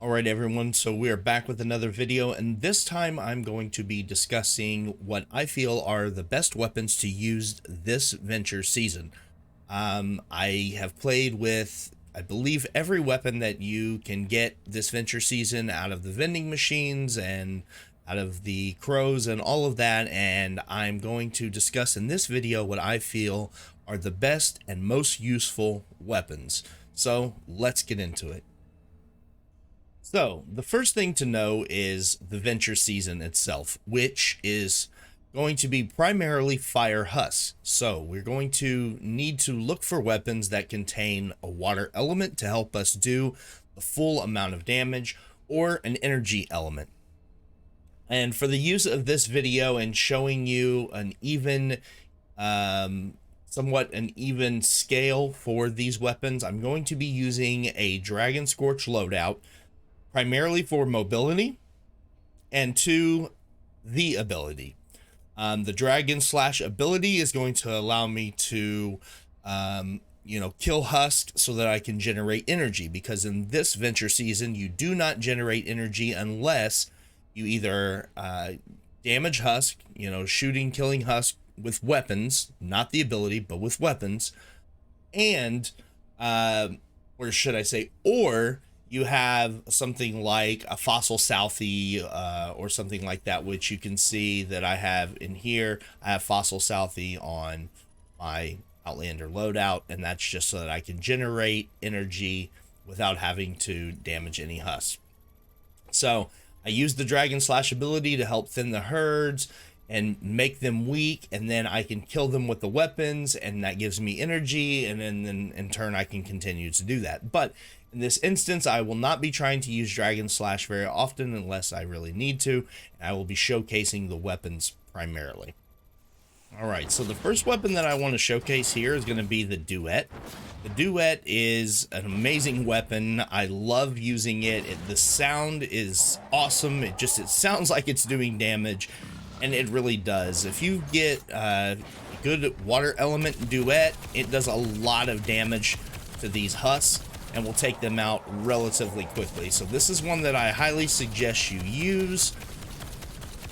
Alright everyone, so we are back with another video, and this time I'm going to be discussing what I feel are the best weapons to use this Venture season. I have played with, I believe, every weapon that you can get this Venture season out of the vending machines and out of the crows and all of that, and I'm going to discuss in this video what I feel are the best and most useful weapons. So let's get into it. So, the first thing to know is the Venture season itself, which is going to be primarily fire husks. So, we're going to need to look for weapons that contain a water element to help us do the full amount of damage, or an energy element. And for the use of this video and showing you an even, somewhat an even scale for these weapons, I'm going to be using a Dragon Scorch loadout, primarily for mobility, and to the ability. The Dragon Slash ability is going to allow me to, kill Husk so that I can generate energy, because in this Venture season, you do not generate energy unless you either damage Husk, shooting, killing Husk with weapons, not the ability, but with weapons, and, or should I say, or you have something like a Fossil Southie or something like that, which you can see that I have in here. I have Fossil Southie on my Outlander loadout, and that's just so that I can generate energy without having to damage any husks. So I use the Dragon Slash ability to help thin the herds and make them weak, and then I can kill them with the weapons, and that gives me energy, and then in turn I can continue to do that. But in this instance, I will not be trying to use Dragon Slash very often unless I really need to, and I will be showcasing the weapons primarily. Alright, so the first weapon that I want to showcase here is going to be the Duet. The Duet is an amazing weapon. I love using it. The sound is awesome. It sounds like it's doing damage, and it really does. If you get a good water element Duet, it does a lot of damage to these husks and will take them out relatively quickly. So this is one that I highly suggest you use.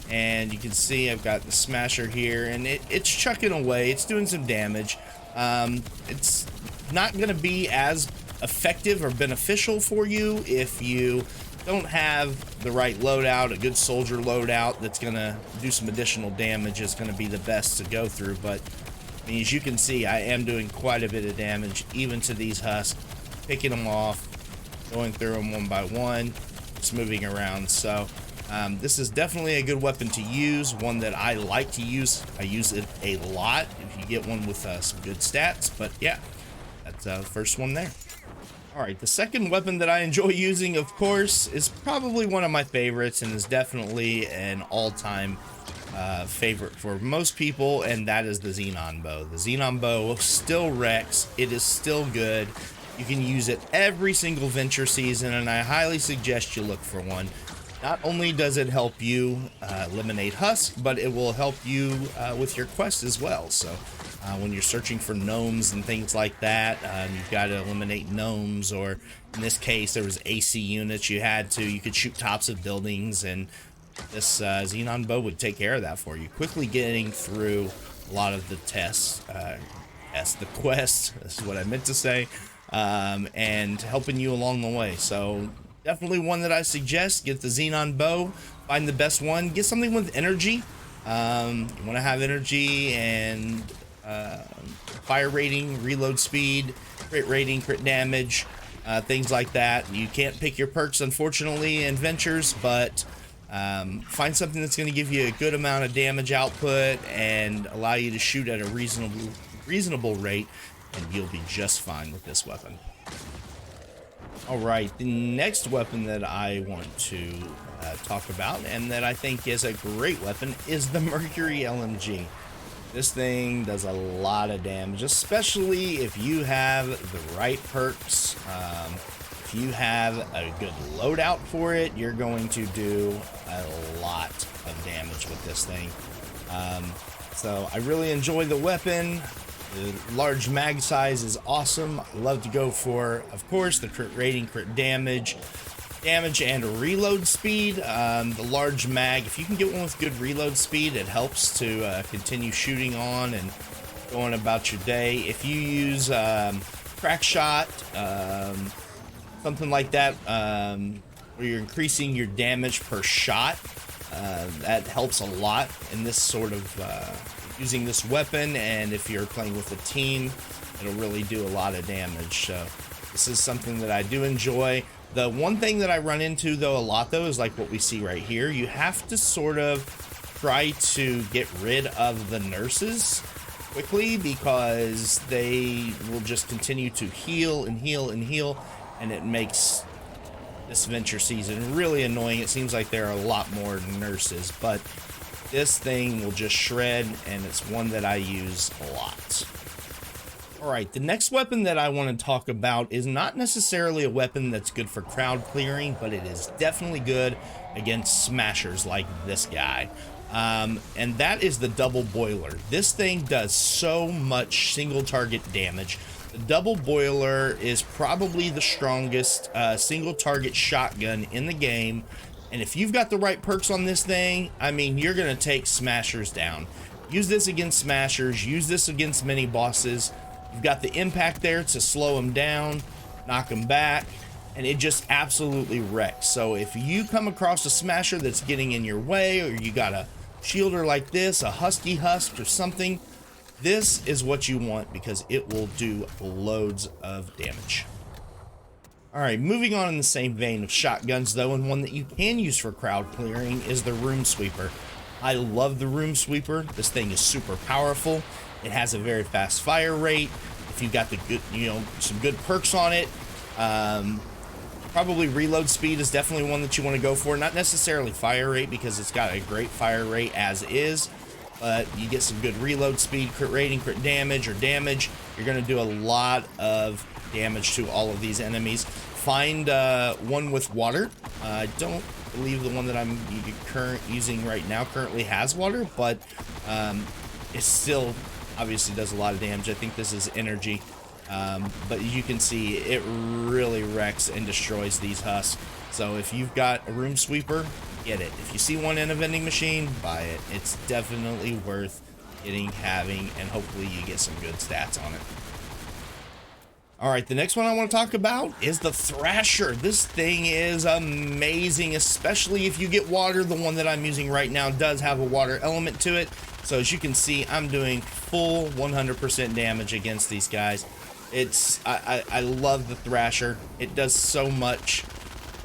And you can see I've got the smasher here, and it's chucking away. It's doing some damage. It's not going to be as effective or beneficial for you if you don't have the right loadout. A good soldier loadout that's going to do some additional damage is going to be the best to go through. But I mean, as you can see, I am doing quite a bit of damage even to these husks, picking them off, going through them one by one, just moving around. So this is definitely a good weapon to use, one that I like to use. I use it a lot if you get one with some good stats. But yeah, that's the first one there. Alright, the second weapon that I enjoy using, of course, is probably one of my favorites, and is definitely an all-time favorite for most people, and that is the Xenon Bow. The Xenon Bow still wrecks. It is still good. You can use it every single Venture season, and I highly suggest you look for one. Not only does it help you eliminate husks, but it will help you with your quest as well. So when you're searching for gnomes and things like that, you've got to eliminate gnomes, or in this case there was AC units you could shoot tops of buildings, and this Xenon Bow would take care of that for you, quickly getting through a lot of the tests, the quests, this is what I meant to say, and helping you along the way. So definitely one that I suggest. Get the Xenon Bow, find the best one, get something with energy. You want to have energy and fire rating, reload speed, crit rating, crit damage, things like that. You can't pick your perks, unfortunately, in Ventures, but find something that's going to give you a good amount of damage output and allow you to shoot at a reasonable rate, and you'll be just fine with this weapon. Alright, the next weapon that I want to talk about, and that I think is a great weapon, is the Mercury LMG. This thing does a lot of damage, especially if you have the right perks. If you have a good loadout for it, you're going to do a lot of damage with this thing. So I really enjoy the weapon. The large mag size is awesome. I love to go for, of course, the crit rating, crit damage. damage and reload speed. The large mag, if you can get one with good reload speed, it helps to continue shooting on and going about your day. If you use crack shot, something like that, where you're increasing your damage per shot, that helps a lot in this sort of using this weapon. And if you're playing with a team, it'll really do a lot of damage. So this is something that I do enjoy. The one thing that I run into though a lot though is like what we see right here. You have to sort of try to get rid of the nurses quickly, because they will just continue to heal and heal and heal, and it makes this Venture season really annoying. It seems like there are a lot more nurses, but this thing will just shred, and it's one that I use a lot. Alright, the next weapon that I want to talk about is not necessarily a weapon that's good for crowd clearing, but it is definitely good against smashers like this guy. And that is the double boiler. This thing does so much single target damage. The double boiler is probably the strongest single target shotgun in the game. And if you've got the right perks on this thing, I mean, you're going to take smashers down. Use this against smashers. Use this against mini bosses. You've got the impact there to slow them down, knock them back, and it just absolutely wrecks. So if you come across a smasher that's getting in your way, or you got a shielder like this, a husky husk or something, this is what you want, because it will do loads of damage. Alright, moving on in the same vein of shotguns though, and one that you can use for crowd clearing, is the Room Sweeper. I love the Room Sweeper. This thing is super powerful. It has a very fast fire rate. If you've got the good, some good perks on it, probably reload speed is definitely one that you want to go for. Not necessarily fire rate, because it's got a great fire rate as is, but you get some good reload speed, crit rating, crit damage, or damage. You're going to do a lot of damage to all of these enemies. Find one with water. I don't believe the one that I'm using right now currently has water, but it still obviously does a lot of damage. I think this is energy, but you can see it really wrecks and destroys these husks. So if you've got a Room Sweeper, get it. If you see one in a vending machine, buy it. It's definitely worth having, and hopefully you get some good stats on it. Alright, the next one I want to talk about is the Thrasher. This thing is amazing, especially if you get water. The one that I'm using right now does have a water element to it. So as you can see, I'm doing full 100% damage against these guys. I love the Thrasher. It does so much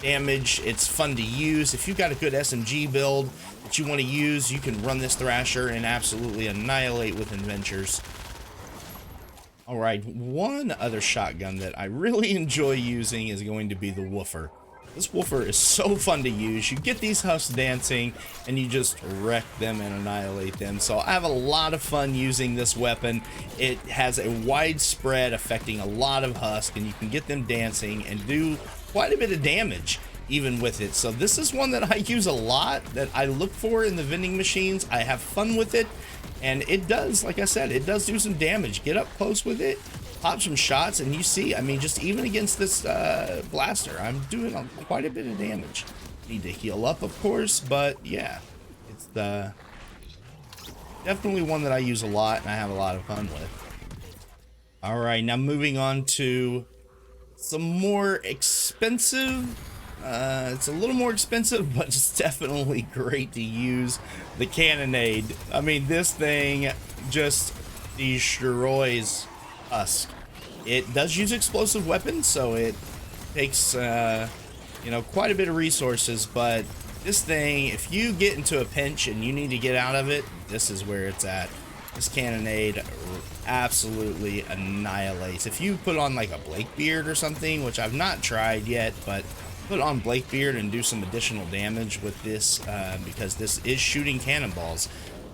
damage. It's fun to use. If you've got a good SMG build that you want to use, you can run this Thrasher and absolutely annihilate with adventures. Alright, one other shotgun that I really enjoy using is going to be the Woofer. This Woofer is so fun to use. You get these husks dancing and you just wreck them and annihilate them. So I have a lot of fun using this weapon. It has a wide spread affecting a lot of husks, and you can get them dancing and do quite a bit of damage even with it. So this is one that I use a lot, that I look for in the vending machines. I have fun with it, and it does, like I said, it does do some damage. Get up close with it, pop some shots, and you see, I mean, just even against this blaster, I'm doing quite a bit of damage. Need to heal up, of course, but yeah, it's definitely one that I use a lot and I have a lot of fun with. All right, now moving on to some more expensive. It's a little more expensive, but it's definitely great to use. The Cannonade. I mean, this thing just destroys us. It does use explosive weapons, so it takes quite a bit of resources, but this thing, if you get into a pinch and you need to get out of it, this is where it's at. This Cannonade absolutely annihilates. If you put on like a Blakebeard or something, which I've not tried yet, but put on Blakebeard and do some additional damage with this, because this is shooting cannonballs,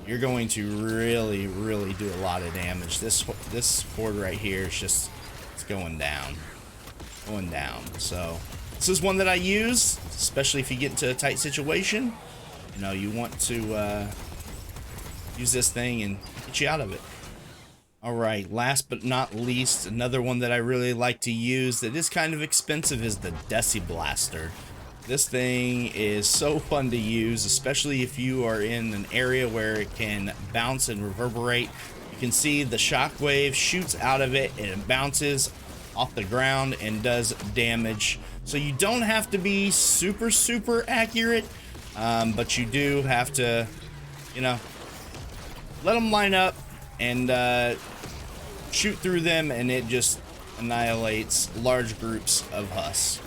you're going to really do a lot of damage. This horde right here is just, it's going down. So this is one that I use, especially if you get into a tight situation. You want to use this thing and get you out of it. Alright, last but not least, another one that I really like to use that is kind of expensive is the Deciblaster. This thing is so fun to use, especially if you are in an area where it can bounce and reverberate. You can see the shockwave shoots out of it and it bounces off the ground and does damage. So you don't have to be super accurate, but you do have to, you know, let them line up and shoot through them, and it just annihilates large groups of Hus.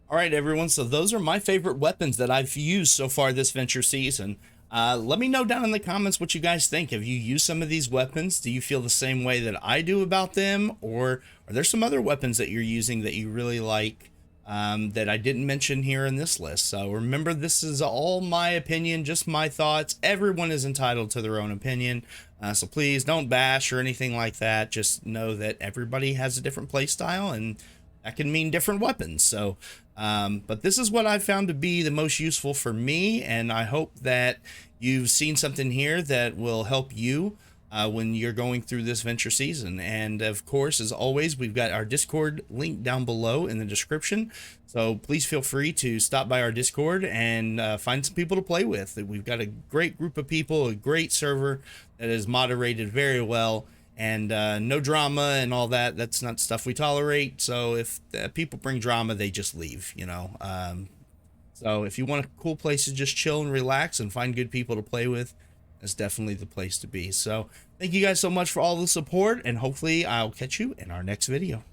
All right, everyone, so those are my favorite weapons that I've used so far this Venture season. Let me know down in the comments what you guys think. Have you used some of these weapons? Do you feel the same way that I do about them? Or are there some other weapons that you're using that you really like that I didn't mention here in this list? So remember, this is all my opinion, just my thoughts. Everyone is entitled to their own opinion. So please don't bash or anything like that. Just know that everybody has a different play style, and that can mean different weapons. So, but this is what I've found to be the most useful for me, and I hope that you've seen something here that will help you when you're going through this Venture season. And of course, as always, we've got our Discord link down below in the description. So please feel free to stop by our Discord and find some people to play with. We've got a great group of people, a great server that is moderated very well. And no drama and all that. That's not stuff we tolerate. So if people bring drama, they just leave, you know. So if you want a cool place to just chill and relax and find good people to play with, that's definitely the place to be. So thank you guys so much for all the support, and hopefully I'll catch you in our next video.